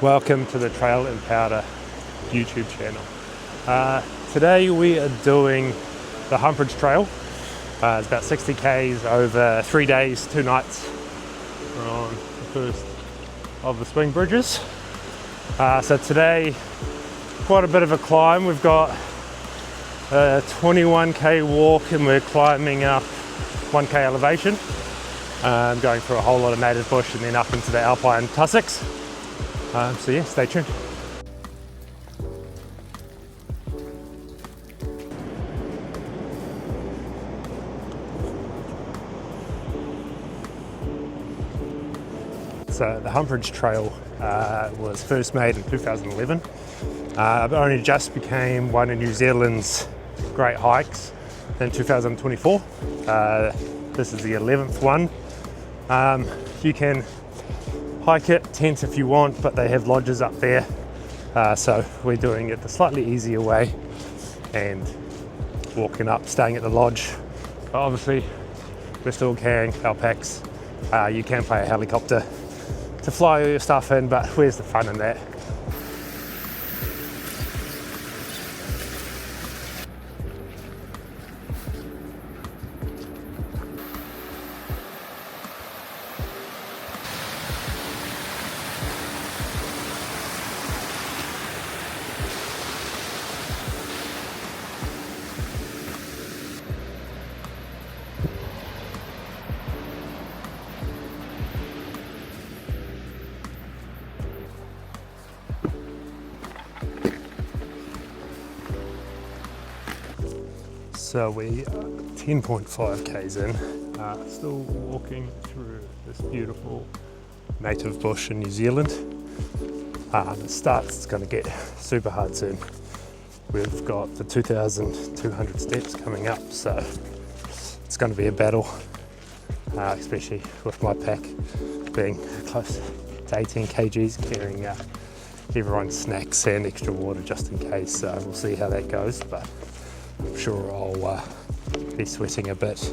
Welcome to the Trail and Powder YouTube channel. Today we are doing the Hump Ridge Trail. It's about 60 k's over 3 days, 2 nights. We're on the first of the swing bridges. So today, quite a bit of a climb. We've got a 21k walk and we're climbing up 1k elevation. Going through a whole lot of native bush and then up into the alpine tussocks. So yeah, stay tuned. So the Hump Ridge Trail was first made in 2011. It only just became one of New Zealand's great hikes in 2024. This is the 11th one. You can hike it, tent if you want, but they have lodges up there. So we're doing it the slightly easier way and walking up, staying at the lodge. But obviously, we're still carrying our packs. You can pay a helicopter to fly all your stuff in, but where's the fun in that? So we are 10.5 k's in, still walking through this beautiful native bush in New Zealand. It's going to get super hard soon. We've got the 2,200 steps coming up, so it's going to be a battle, especially with my pack being close to 18 kgs, carrying everyone's snacks and extra water just in case. So we'll see how that goes, but I'm sure I'll be sweating a bit.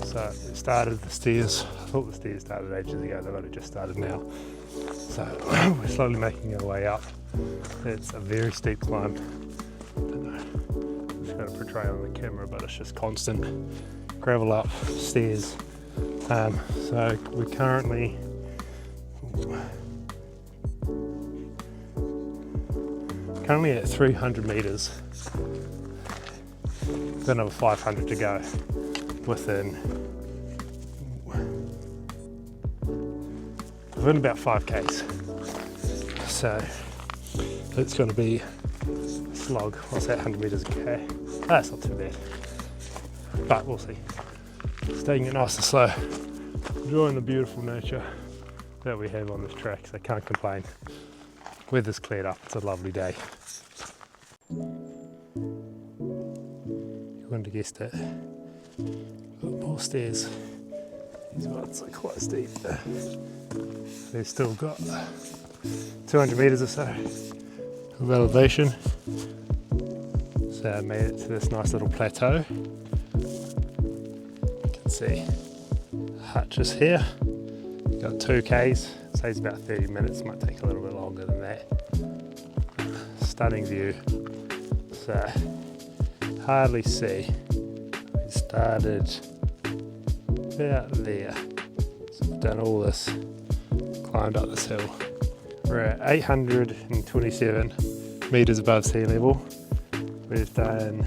So it started the stairs. I thought the stairs started ages ago, they've only just started now. So we're slowly making our way up. It's a very steep climb. I don't know, I'm just going to portray on the camera, but it's just constant gravel up, stairs. So we're currently at 300 meters. Got another 500 to go within about 5k's. So it's going to be a slog. What's that, 100 meters a k? That's not too bad, but we'll see. Taking it nice and slow, enjoying the beautiful nature that we have on this track, so I can't complain. Weather's cleared up, it's a lovely day. You wouldn't have guessed it. Got more stairs. These ones are quite steep. They've still got 200 meters or so of elevation. So I made it to this nice little plateau. You can see the hutches here. Got 2 k's. It says about 30 minutes. Might take a little bit longer than that. Stunning view. So hardly see. We started about there. So we've done all this, climbed up this hill. We're at 827 meters above sea level. We've done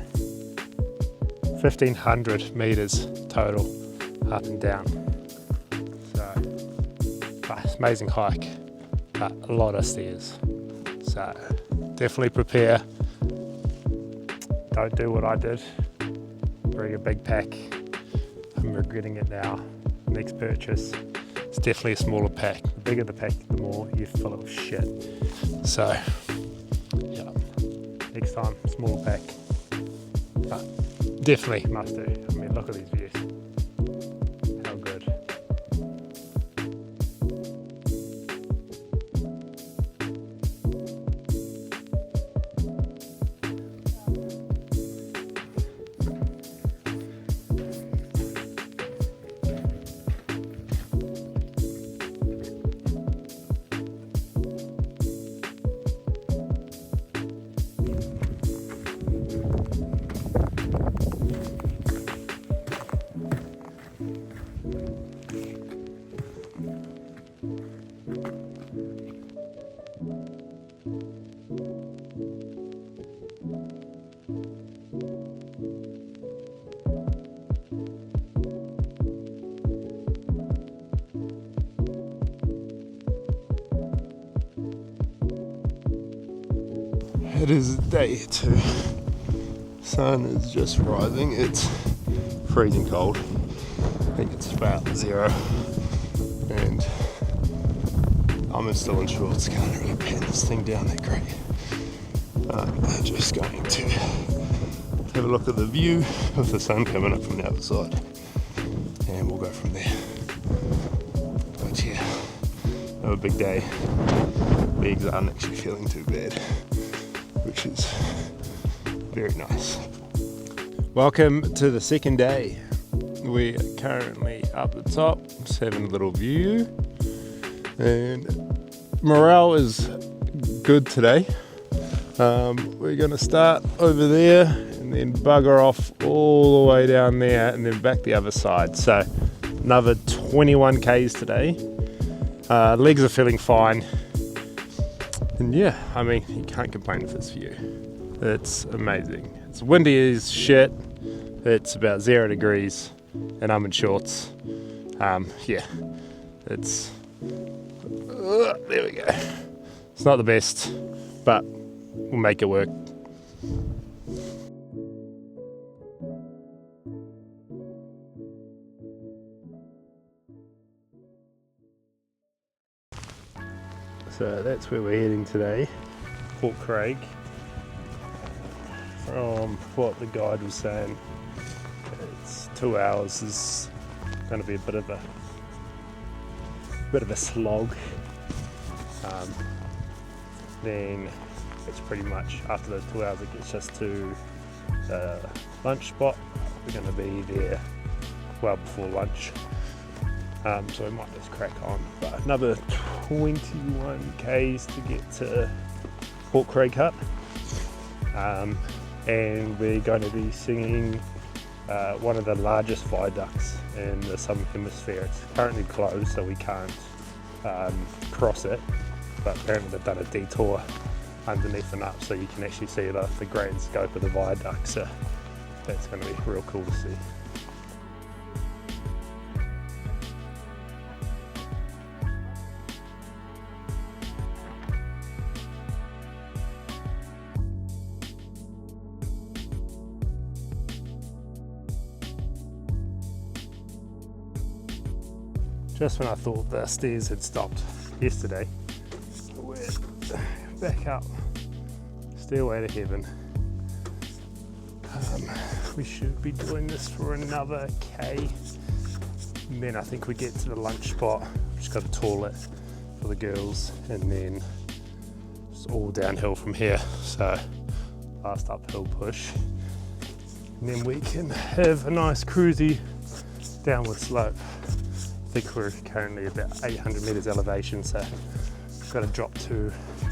1,500 meters total up and down. So it's an amazing hike, but a lot of stairs. So definitely prepare. Don't do what I did. Bring a big pack. I'm regretting it now. Next purchase, It's definitely a smaller pack. The bigger the pack, the more you fill it with shit. So, yeah, next time, smaller pack. But definitely must do. I mean, look at these views. How good. It is day 2. Sun is just rising. It's freezing cold. I think it's about 0. And I'm still in shorts. Can't really pan this thing down that great. I'm just going to have a look at the view of the sun coming up from the other side. And we'll go from there. But yeah, have a big day. Legs aren't actually feeling too bad, which is very nice. Welcome to the second day. We are currently up the top, just having a little view, and morale is good today. We're going to start over there and then bugger off all the way down there and then back the other side. So another 21 k's today. Legs are feeling fine. And yeah, I mean, you can't complain with this view. It's amazing. It's windy as shit. It's about 0 degrees and I'm in shorts. Yeah, it's, there we go. It's not the best, but we'll make it work. So that's where we're heading today, Port Craig. From what the guide was saying, it's 2 hours is going to be a bit of a slog. Then it's pretty much after those 2 hours it gets us to the lunch spot. We're going to be there well before lunch. So we might just crack on, but another 21 k's to get to Port Craig Hut, and we're going to be singing one of the largest viaducts in the Southern Hemisphere. It's currently closed, so we can't cross it, but apparently they've done a detour underneath and up, so you can actually see the grand scope of the viaduct. So that's going to be real cool to see. Just when I thought the stairs had stopped yesterday, we're back up, stairway to heaven. We should be doing this for another K, and then I think we get to the lunch spot. Just got a toilet for the girls, and then it's all downhill from here. So last uphill push, and then we can have a nice cruisy downward slope. I think we're currently about 800 meters elevation, so we've got to drop to, I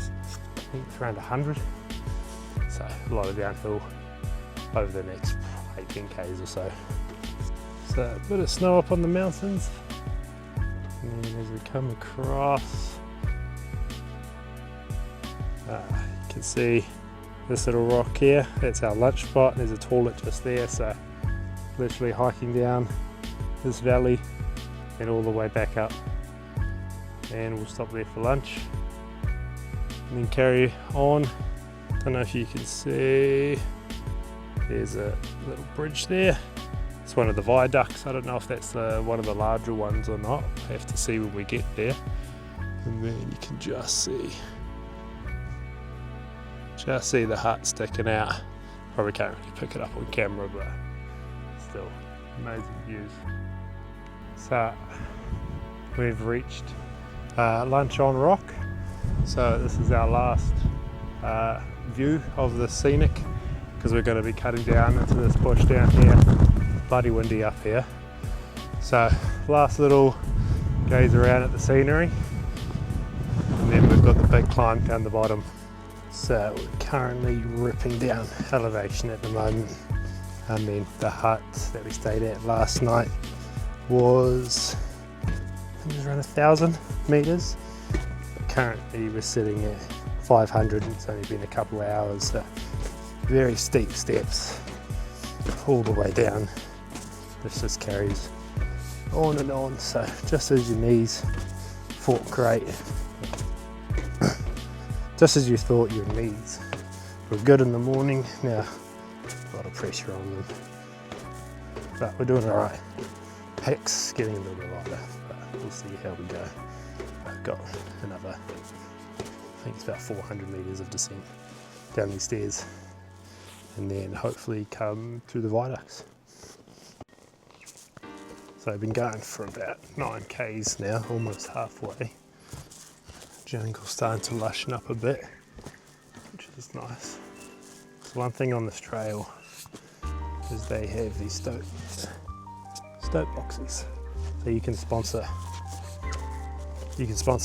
think it's around 100. So a lot of downhill over the next 18 k's or so. So a bit of snow up on the mountains, and then as we come across, you can see this little rock here. That's our lunch spot. There's a toilet just there, so literally hiking down this valley and all the way back up, and we'll stop there for lunch and then carry on. Don't know if you can see, there's a little bridge there, It's one of the viaducts. I don't know if that's one of the larger ones or not. I have to see when we get there. And then you can just see the hut sticking out. Probably can't really pick it up on camera, but still amazing views. So we've reached Lunch on Rock. So this is our last view of the scenic, because we're going to be cutting down into this bush down here. Bloody windy up here. So last little gaze around at the scenery, and then we've got the big climb down the bottom. So we're currently ripping down elevation at the moment. I mean, the hut that we stayed at last night was, I think it was around 1,000 meters. Currently we're sitting at 500, and it's only been a couple of hours. So very steep steps all the way down. This just carries on and on, so just as your knees fought great, just as you thought your knees were good in the morning, now a lot of pressure on them, but we're doing all right. Heck's getting a little bit lighter, but we'll see how we go. I've got another, I think it's about 400 meters of descent down these stairs, and then hopefully come through the viaducts. So I've been going for about 9 k's now, almost halfway. Jungle's starting to lushen up a bit, which is nice. So one thing on this trail is they have these stoat boxes. So you can sponsor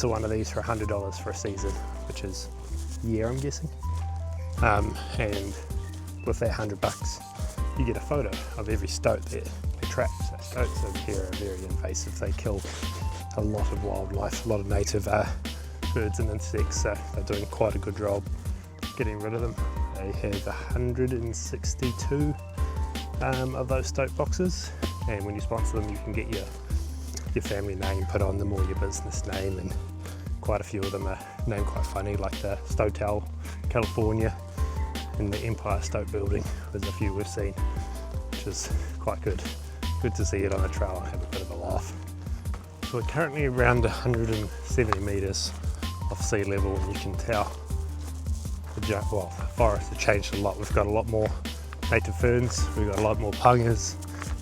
one of these for $100 for a season, which is a year, I'm guessing. And with that $100, you get a photo of every stoat that they trap. So stoats over here are very invasive. They kill a lot of wildlife, a lot of native birds and insects. So they're doing quite a good job getting rid of them. They have 162 of those stoat boxes, and when you sponsor them, you can get your family name put on them, or your business name, and quite a few of them are named quite funny, like the Stotel, California, and the Empire Stoat Building. There's a few we've seen, which is quite good. Good to see it on the trail and have a bit of a laugh. So we're currently around 170 meters off sea level, and you can tell the forest has changed a lot. We've got a lot more native ferns, we've got a lot more pungas,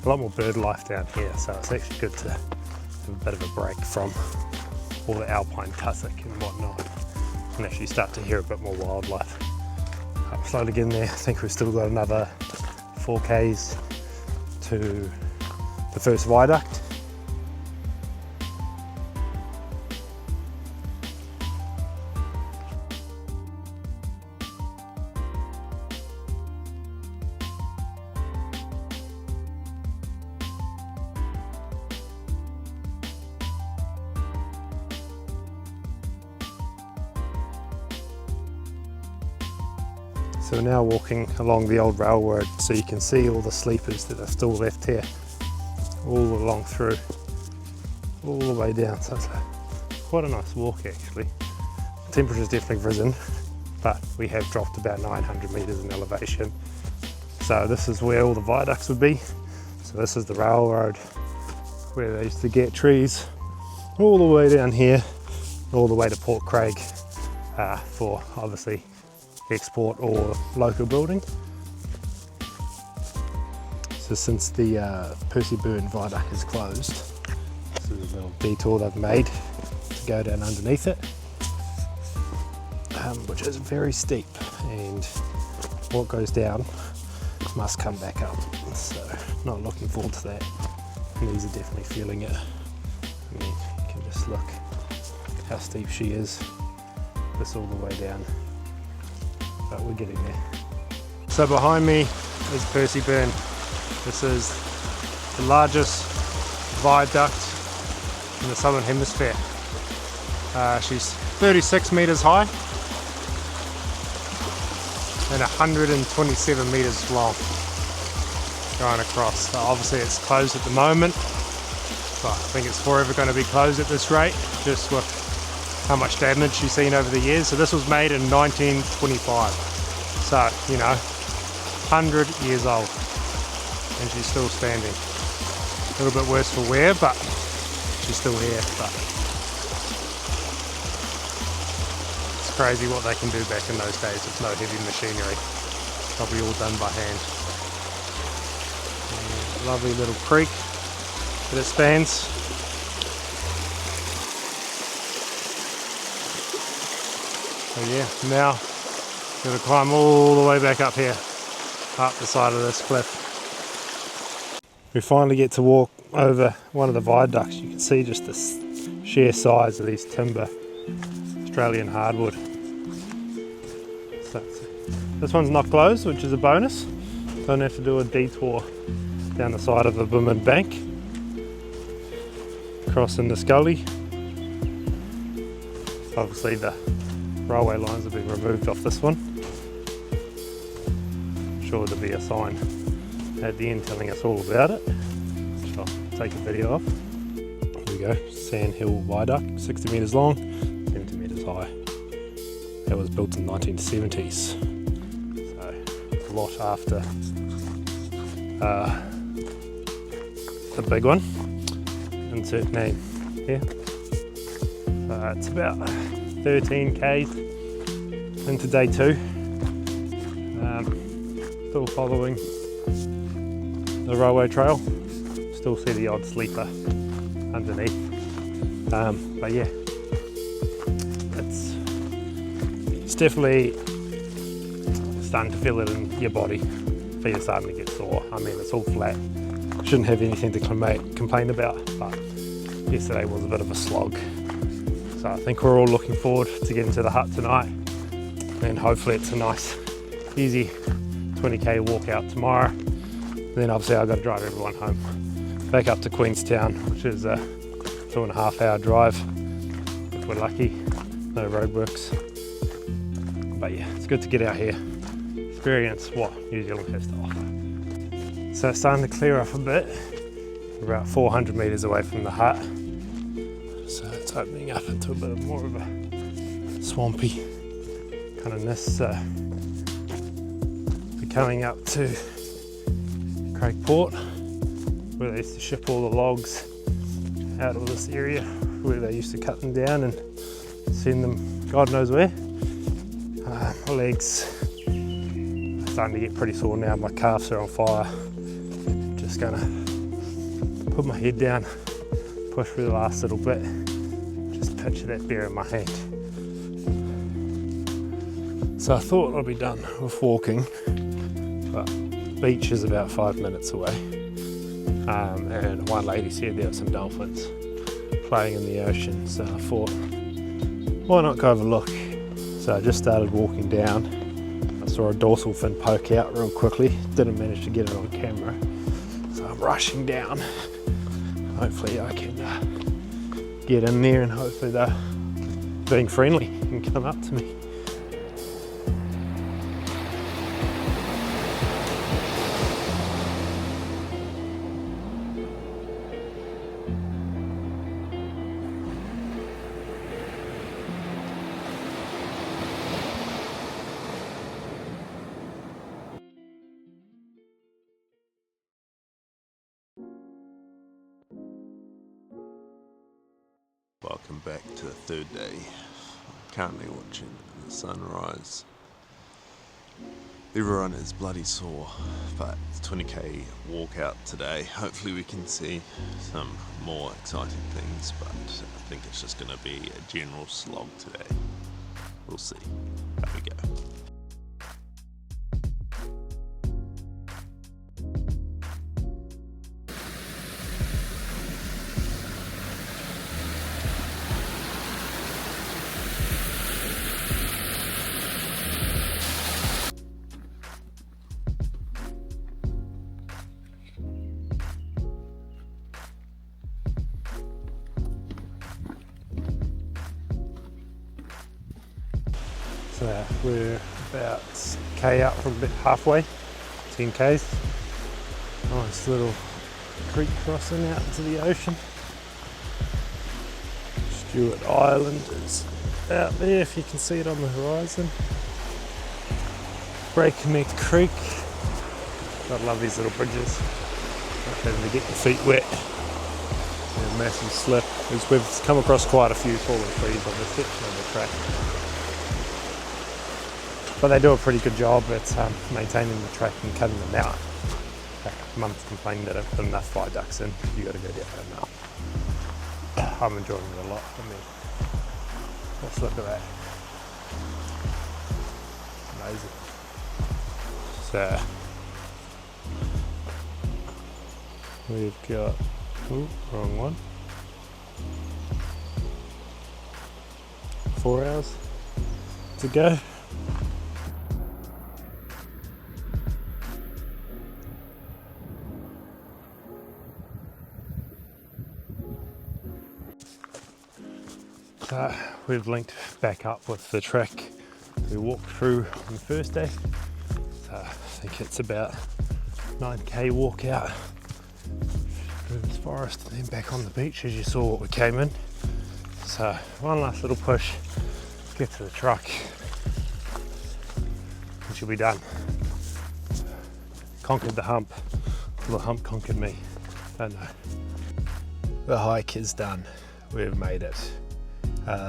a lot more bird life down here, so it's actually good to have a bit of a break from all the alpine tussock and whatnot, and actually start to hear a bit more wildlife. I'm slowly getting there. I think we've still got another 4 k's to the first viaduct. So we're now walking along the old railroad, so you can see all the sleepers that are still left here, all along through, all the way down. So it's quite a nice walk actually. The temperature's definitely risen, but we have dropped about 900 meters in elevation. So this is where all the viaducts would be. So this is the railroad where they used to get trees all the way down here, all the way to Port Craig for obviously export or local building. So since the Percy Burn viaduct is closed, this is a little detour they've made to go down underneath it, which is very steep, and what goes down must come back up. So not looking forward to that. Knees are definitely feeling it. I mean, you can just look how steep she is. This all the way down. But we're getting there. So behind me is Percy Burn. This is the largest viaduct in the southern hemisphere. She's 36 meters high and 127 meters long going across. So obviously it's closed at the moment, but I think it's forever going to be closed at this rate, just with how much damage you've seen over the years. So this was made in 1925, so you know, 100 years old, and she's still standing. A little bit worse for wear, but she's still here. But it's crazy what they can do back in those days with no heavy machinery. Probably all done by hand. Lovely little creek that it spans. So yeah, now going to climb all the way back up here, up the side of this cliff. We finally get to walk over one of the viaducts. You can see just the sheer size of these timber Australian hardwood. So this one's not closed, which is a bonus. Don't have to do a detour down the side of a booming bank, crossing this gully. Obviously the railway lines have been removed off this one. I'm sure there'll be a sign at the end telling us all about it, which I'll take a video of. Here we go, Sand Hill Viaduct, 60 metres long, 70 metres high. That was built in the 1970s, so a lot after the big one. Insert name here. It's about 13 k's into day 2. Still following the railway trail. Still see the odd sleeper underneath. But yeah, it's definitely starting to feel it in your body. Feet are starting to get sore. I mean, it's all flat. Shouldn't have anything to complain about, but yesterday was a bit of a slog. So I think we're all looking forward to getting to the hut tonight, and hopefully it's a nice, easy 20k walk out tomorrow. Then obviously I've got to drive everyone home, back up to Queenstown, which is a 2.5 hour drive, if we're lucky, no roadworks. But yeah, it's good to get out here, experience what New Zealand has to offer. So it's starting to clear up a bit. We're about 400 metres away from the hut. So it's opening up into a bit more of a swampy kind of ness. So we're coming up to Craig Port, where they used to ship all the logs out of this area, where they used to cut them down and send them God knows where. My legs are starting to get pretty sore now. My calves are on fire. Just gonna put my head down, push through the last little bit, just picture that beer in my hand. So I thought I'd be done with walking, but the beach is about 5 minutes away. And one lady said there were some dolphins playing in the ocean, so I thought, why not go have a look? So I just started walking down. I saw a dorsal fin poke out real quickly, didn't manage to get it on camera, so I'm rushing down. Hopefully I can get in there, and hopefully they're being friendly and come up to me. Welcome back to the third day. Currently watching the sunrise. Everyone is bloody sore, but it's 20k walk out today. Hopefully we can see some more exciting things, but I think it's just going to be a general slog today. We'll see. How we go. So we're about K out from halfway, 10 Ks. Nice little creek crossing out into the ocean. Stewart Island is out there, if you can see it on the horizon. Breakneck Creek. God, love these little bridges. having to get your feet wet. A massive slip, as we've come across quite a few fallen trees on this section of the track. But they do a pretty good job at maintaining the track and cutting them out. Mum's complaining that I've put enough fly ducks in, you got to go down now. I'm enjoying it a lot. I mean, let's look at that. Amazing. So we've got, ooh, wrong one. 4 hours to go. So we've linked back up with the track we walked through on the first day. So I think it's about 9k walk out through this forest and then back on the beach as you saw what we came in. So one last little push, get to the truck, and she'll be done. Conquered the hump, or the hump conquered me, don't know. The hike is done, we've made it.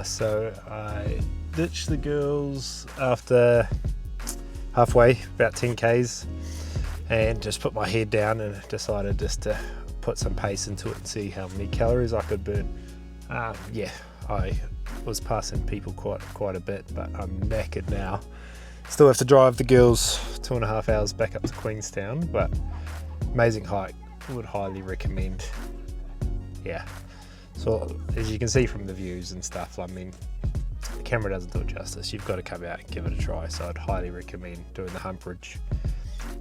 So I ditched the girls after halfway, about 10k's, and just put my head down and decided just to put some pace into it and see how many calories I could burn. Yeah, I was passing people quite a bit, but I'm knackered now. Still have to drive the girls 2.5 hours back up to Queenstown, but amazing hike, would highly recommend. Yeah. So as you can see from the views and stuff, I mean, the camera doesn't do it justice. You've got to come out and give it a try. So I'd highly recommend doing the Hump Ridge